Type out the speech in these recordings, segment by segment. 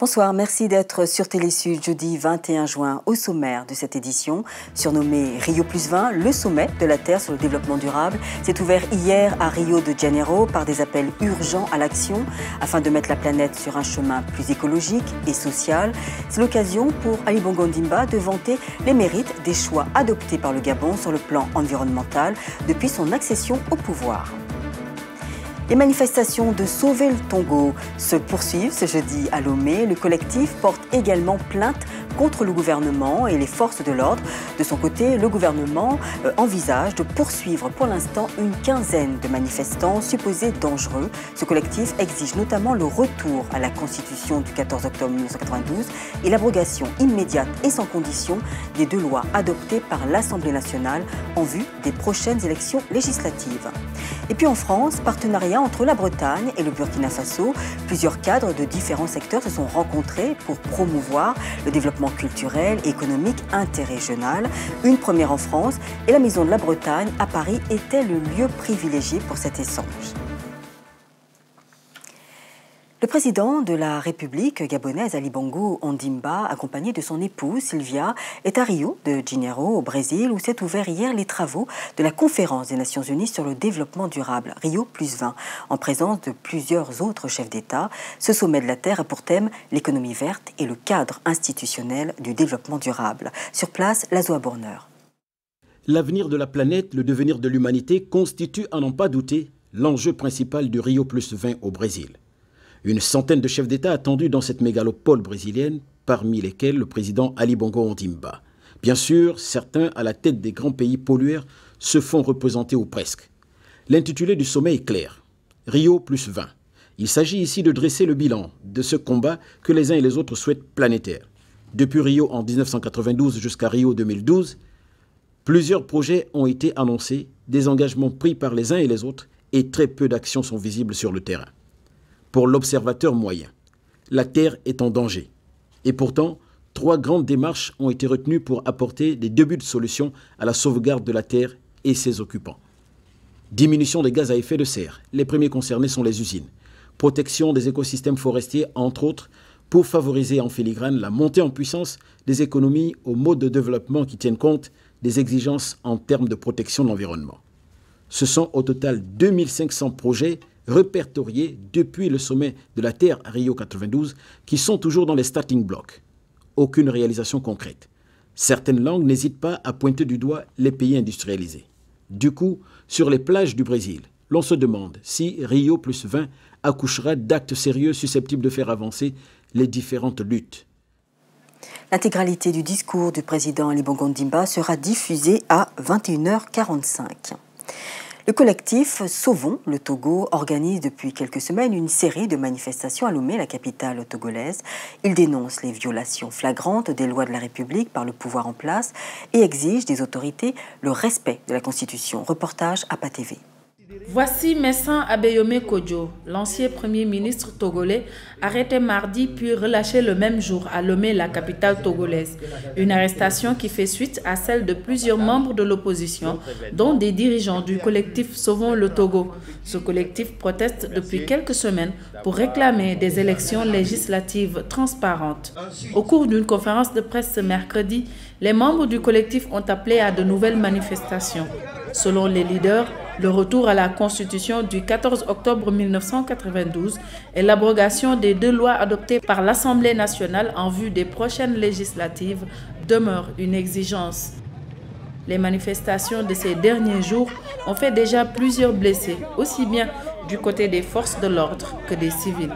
Bonsoir, merci d'être sur Télésud jeudi 21 juin au sommaire de cette édition. Surnommé Rio+20, le sommet de la Terre sur le développement durable s'est ouvert hier à Rio de Janeiro par des appels urgents à l'action afin de mettre la planète sur un chemin plus écologique et social. C'est l'occasion pour Ali Bongo Ondimba de vanter les mérites des choix adoptés par le Gabon sur le plan environnemental depuis son accession au pouvoir. Les manifestations de Sauver le Tongo se poursuivent ce jeudi à Lomé. Le collectif porte également plainte contre le gouvernement et les forces de l'ordre. De son côté, le gouvernement envisage de poursuivre pour l'instant une quinzaine de manifestants supposés dangereux. Ce collectif exige notamment le retour à la Constitution du 14 octobre 1992 et l'abrogation immédiate et sans condition des deux lois adoptées par l'Assemblée nationale en vue des prochaines élections législatives. Et puis en France, partenariat entre la Bretagne et le Burkina Faso. Plusieurs cadres de différents secteurs se sont rencontrés pour promouvoir le développement culturel et économique interrégional. Une première en France et la Maison de la Bretagne à Paris était le lieu privilégié pour cet échange. Le président de la République gabonaise, Ali Bongo Ondimba, accompagné de son épouse Sylvia, est à Rio de Janeiro, au Brésil, où s'est ouvert hier les travaux de la conférence des Nations Unies sur le développement durable, Rio+20, en présence de plusieurs autres chefs d'État. Ce sommet de la Terre a pour thème l'économie verte et le cadre institutionnel du développement durable. Sur place, Lazoa Borner. L'avenir de la planète, le devenir de l'humanité constitue, à n'en pas douter, l'enjeu principal du Rio+20 au Brésil. Une centaine de chefs d'État attendus dans cette mégalopole brésilienne, parmi lesquels le président Ali Bongo Ondimba. Bien sûr, certains à la tête des grands pays pollueurs se font représenter ou presque. L'intitulé du sommet est clair, Rio+20. Il s'agit ici de dresser le bilan de ce combat que les uns et les autres souhaitent planétaire. Depuis Rio en 1992 jusqu'à Rio 2012, plusieurs projets ont été annoncés, des engagements pris par les uns et les autres, et très peu d'actions sont visibles sur le terrain. Pour l'observateur moyen, la Terre est en danger. Et pourtant, 3 grandes démarches ont été retenues pour apporter des débuts de solutions à la sauvegarde de la Terre et ses occupants. Diminution des gaz à effet de serre. Les premiers concernés sont les usines. Protection des écosystèmes forestiers, entre autres, pour favoriser en filigrane la montée en puissance des économies aux modes de développement qui tiennent compte des exigences en termes de protection de l'environnement. Ce sont au total 2500 projets répertoriés depuis le sommet de la Terre à Rio 92 qui sont toujours dans les starting blocks. Aucune réalisation concrète. Certaines langues n'hésitent pas à pointer du doigt les pays industrialisés. Du coup, sur les plages du Brésil, l'on se demande si Rio+20 accouchera d'actes sérieux susceptibles de faire avancer les différentes luttes. L'intégralité du discours du président Ali Bongo Ondimba sera diffusée à 21h45. Le collectif Sauvons le Togo organise depuis quelques semaines une série de manifestations à Lomé, la capitale togolaise. Il dénonce les violations flagrantes des lois de la République par le pouvoir en place et exige des autorités le respect de la Constitution. Reportage à PATV. Voici Messan Abeyome Kodjo, l'ancien premier ministre togolais, arrêté mardi puis relâché le même jour à Lomé, la capitale togolaise. Une arrestation qui fait suite à celle de plusieurs membres de l'opposition, dont des dirigeants du collectif Sauvons le Togo. Ce collectif proteste depuis quelques semaines pour réclamer des élections législatives transparentes. Au cours d'une conférence de presse ce mercredi, les membres du collectif ont appelé à de nouvelles manifestations. Selon les leaders, le retour à la Constitution du 14 octobre 1992 et l'abrogation des 2 lois adoptées par l'Assemblée nationale en vue des prochaines législatives demeurent une exigence. Les manifestations de ces derniers jours ont fait déjà plusieurs blessés, aussi bien du côté des forces de l'ordre que des civils.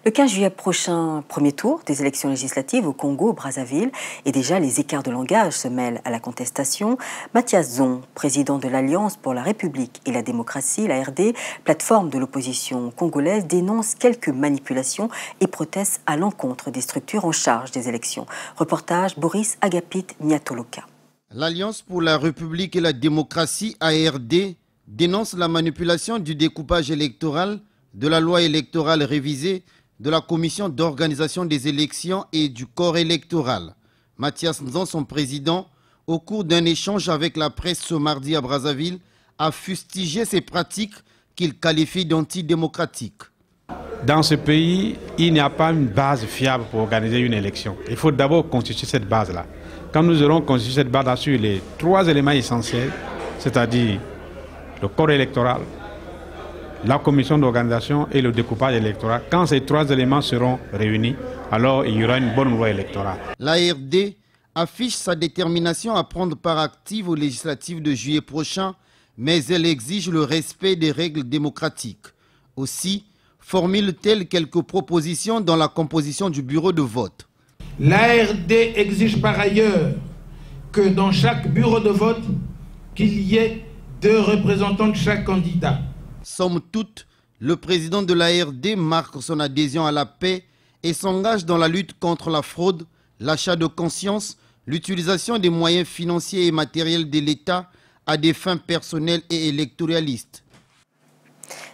Le 15 juillet prochain, premier tour des élections législatives au Congo, Brazzaville, et déjà les écarts de langage se mêlent à la contestation. Mathias Zon, président de l'Alliance pour la République et la démocratie, l'ARD, plateforme de l'opposition congolaise, dénonce quelques manipulations et proteste à l'encontre des structures en charge des élections. Reportage Boris Agapit Niatoloka. L'Alliance pour la République et la démocratie, ARD, dénonce la manipulation du découpage électoral, de la loi électorale révisée, de la commission d'organisation des élections et du corps électoral. Mathias Nzon, son président, au cours d'un échange avec la presse ce mardi à Brazzaville, a fustigé ces pratiques qu'il qualifie d'antidémocratiques. Dans ce pays, il n'y a pas une base fiable pour organiser une élection. Il faut d'abord constituer cette base-là. Quand nous aurons constitué cette base sur les 3 éléments essentiels, c'est-à-dire le corps électoral, la commission d'organisation et le découpage électoral, quand ces 3 éléments seront réunis, alors il y aura une bonne loi électorale. L'ARD affiche sa détermination à prendre part active aux législatives de juillet prochain, mais elle exige le respect des règles démocratiques. Aussi, formule-t-elle quelques propositions dans la composition du bureau de vote. L'ARD exige par ailleurs que dans chaque bureau de vote, qu'il y ait 2 représentants de chaque candidat. Somme toute, le président de l'ARD marque son adhésion à la paix et s'engage dans la lutte contre la fraude, l'achat de conscience, l'utilisation des moyens financiers et matériels de l'État à des fins personnelles et électoralistes.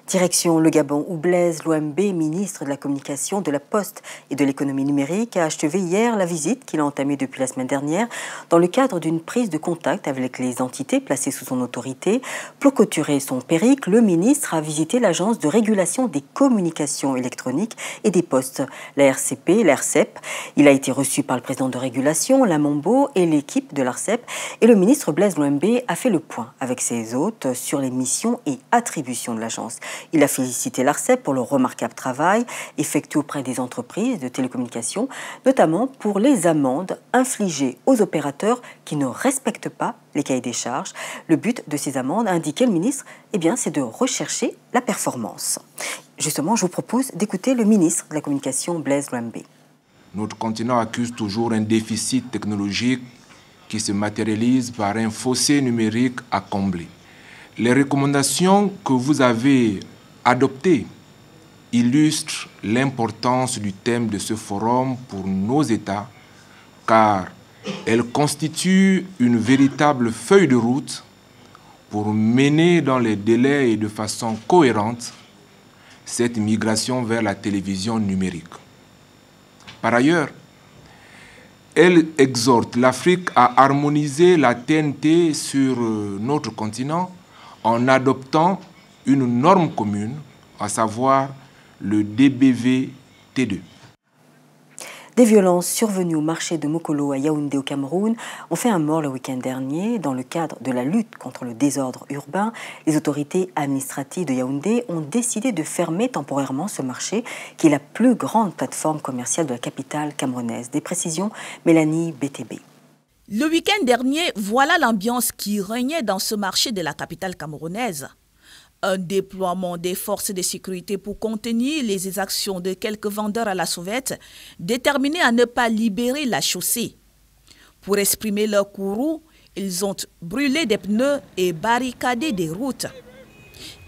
Direction le Gabon, où Blaise Louembe, ministre de la Communication, de la Poste et de l'Économie numérique, a achevé hier la visite qu'il a entamée depuis la semaine dernière dans le cadre d'une prise de contact avec les entités placées sous son autorité. Pour clôturer son périple, le ministre a visité l'Agence de régulation des communications électroniques et des postes, la RCP, l'ARCEP. Il a été reçu par le président de régulation, Lamombo, et l'équipe de l'ARCEP. Et le ministre Blaise Louembe a fait le point avec ses hôtes sur les missions et attributions de l'agence. Il a félicité l'ARCEP pour le remarquable travail effectué auprès des entreprises de télécommunications, notamment pour les amendes infligées aux opérateurs qui ne respectent pas les cahiers des charges. Le but de ces amendes, a indiqué le ministre, c'est de rechercher la performance. Justement, je vous propose d'écouter le ministre de la Communication, Blaise Louembe. Notre continent accuse toujours un déficit technologique qui se matérialise par un fossé numérique à combler. Les recommandations que vous avez adoptées illustrent l'importance du thème de ce forum pour nos États, car elles constituent une véritable feuille de route pour mener dans les délais et de façon cohérente cette migration vers la télévision numérique. Par ailleurs, elle exhorte l'Afrique à harmoniser la TNT sur notre continent en adoptant une norme commune, à savoir le DBV-T2. Des violences survenues au marché de Mokolo à Yaoundé au Cameroun ont fait un mort le week-end dernier. Dans le cadre de la lutte contre le désordre urbain, les autorités administratives de Yaoundé ont décidé de fermer temporairement ce marché, qui est la plus grande plateforme commerciale de la capitale camerounaise. Des précisions, Mélanie BTB. Le week-end dernier, voilà l'ambiance qui régnait dans ce marché de la capitale camerounaise. Un déploiement des forces de sécurité pour contenir les exactions de quelques vendeurs à la sauvette, déterminés à ne pas libérer la chaussée. Pour exprimer leur courroux, ils ont brûlé des pneus et barricadé des routes.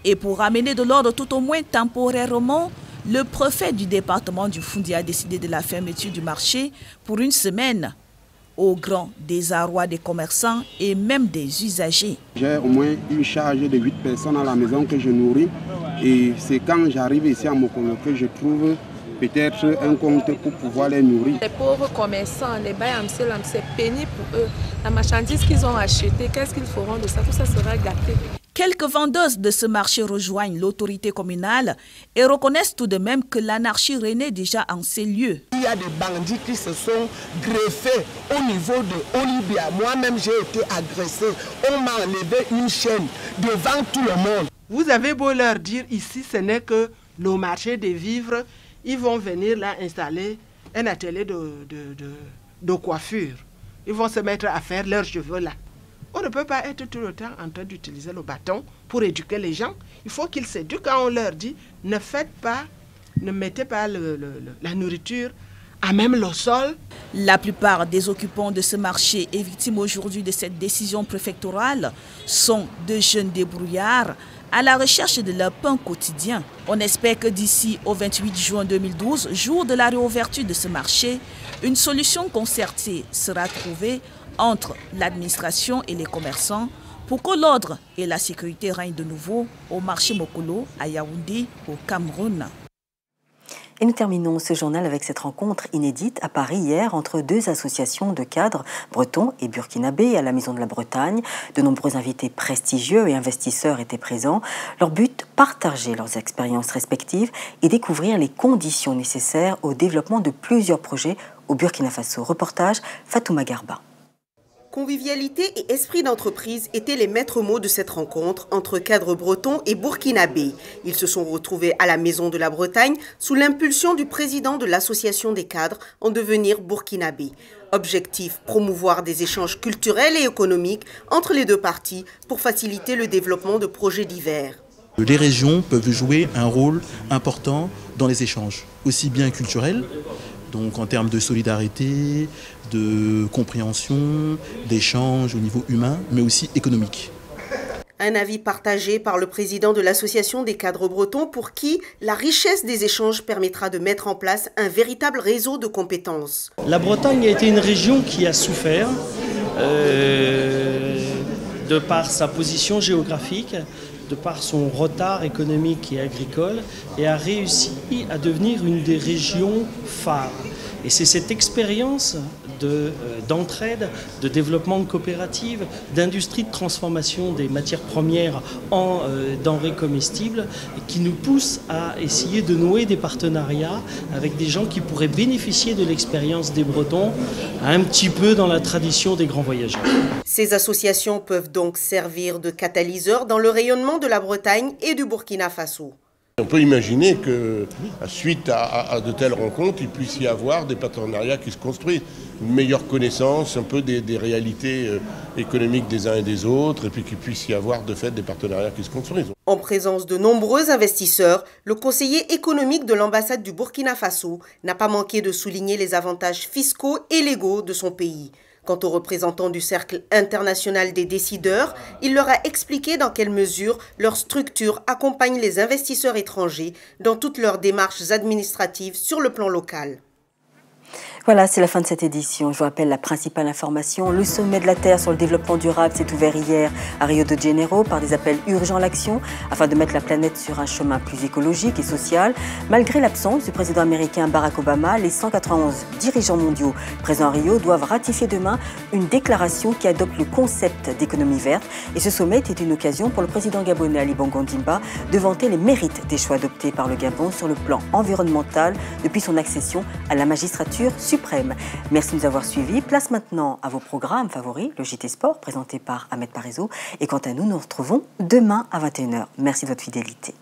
Et pour ramener de l'ordre tout au moins temporairement, le préfet du département du Foundi a décidé de la fermeture du marché pour une semaine, au grand désarroi des commerçants et même des usagers. J'ai au moins une charge de 8 personnes à la maison que je nourris et c'est quand j'arrive ici à Mokolo que je trouve peut-être un compte pour pouvoir les nourrir. Les pauvres commerçants, les bails c'est pénible pour eux. La marchandise qu'ils ont achetée, qu'est-ce qu'ils feront de ça? Tout ça sera gâté. Quelques vendeuses de ce marché rejoignent l'autorité communale et reconnaissent tout de même que l'anarchie régnait déjà en ces lieux. Il y a des bandits qui se sont greffés au niveau de Olivia. Moi-même, j'ai été agressé. On m'a enlevé une chaîne devant tout le monde. Vous avez beau leur dire ici, ce n'est que le marché des vivres, ils vont venir là installer un atelier de coiffure. Ils vont se mettre à faire leurs cheveux là. On ne peut pas être tout le temps en train d'utiliser le bâton pour éduquer les gens. Il faut qu'ils s'éduquent quand on leur dit ne mettez pas la nourriture à même le sol. La plupart des occupants de ce marché et victimes aujourd'hui de cette décision préfectorale sont de jeunes débrouillards à la recherche de leur pain quotidien. On espère que d'ici au 28 juin 2012, jour de la réouverture de ce marché, une solution concertée sera trouvée entre l'administration et les commerçants pour que l'ordre et la sécurité règnent de nouveau au marché Mokolo à Yaoundé au Cameroun. Et nous terminons ce journal avec cette rencontre inédite à Paris hier entre deux associations de cadres bretons et burkinabés à la Maison de la Bretagne. De nombreux invités prestigieux et investisseurs étaient présents. Leur but, partager leurs expériences respectives et découvrir les conditions nécessaires au développement de plusieurs projets au Burkina Faso. Reportage Fatouma Garba. Convivialité et esprit d'entreprise étaient les maîtres mots de cette rencontre entre cadres bretons et burkinabés. Ils se sont retrouvés à la Maison de la Bretagne sous l'impulsion du président de l'association des cadres en devenir burkinabé. Objectif, promouvoir des échanges culturels et économiques entre les deux parties pour faciliter le développement de projets divers. Les régions peuvent jouer un rôle important dans les échanges, aussi bien culturels, donc en termes de solidarité, de compréhension, d'échange au niveau humain, mais aussi économique. Un avis partagé par le président de l'association des cadres bretons pour qui la richesse des échanges permettra de mettre en place un véritable réseau de compétences. La Bretagne a été une région qui a souffert de par sa position géographique, de par son retard économique et agricole, et a réussi à devenir une des régions phares. Et c'est cette expérience d'entraide, de développement de coopératives, d'industrie de transformation des matières premières en denrées comestibles qui nous pousse à essayer de nouer des partenariats avec des gens qui pourraient bénéficier de l'expérience des Bretons, un petit peu dans la tradition des grands voyageurs. Ces associations peuvent donc servir de catalyseur dans le rayonnement de la Bretagne et du Burkina Faso. On peut imaginer que, suite à de telles rencontres, il puisse y avoir des partenariats qui se construisent. Une meilleure connaissance un peu des réalités économiques des uns et des autres, et puis qu'il puisse y avoir de fait des partenariats qui se construisent. En présence de nombreux investisseurs, le conseiller économique de l'ambassade du Burkina Faso n'a pas manqué de souligner les avantages fiscaux et légaux de son pays. Quant aux représentants du Cercle international des décideurs, il leur a expliqué dans quelle mesure leur structure accompagne les investisseurs étrangers dans toutes leurs démarches administratives sur le plan local. Voilà, c'est la fin de cette édition. Je vous rappelle la principale information. Le sommet de la Terre sur le développement durable s'est ouvert hier à Rio de Janeiro par des appels urgents à l'action afin de mettre la planète sur un chemin plus écologique et social. Malgré l'absence du président américain Barack Obama, les 191 dirigeants mondiaux présents à Rio doivent ratifier demain une déclaration qui adopte le concept d'économie verte. Et ce sommet était une occasion pour le président gabonais Ali Bongo Ondimba de vanter les mérites des choix adoptés par le Gabon sur le plan environnemental depuis son accession à la magistrature suprême. Merci de nous avoir suivis. Place maintenant à vos programmes favoris, le JT Sport présenté par Ahmed Parizeau. Et quant à nous, nous retrouvons demain à 21h. Merci de votre fidélité.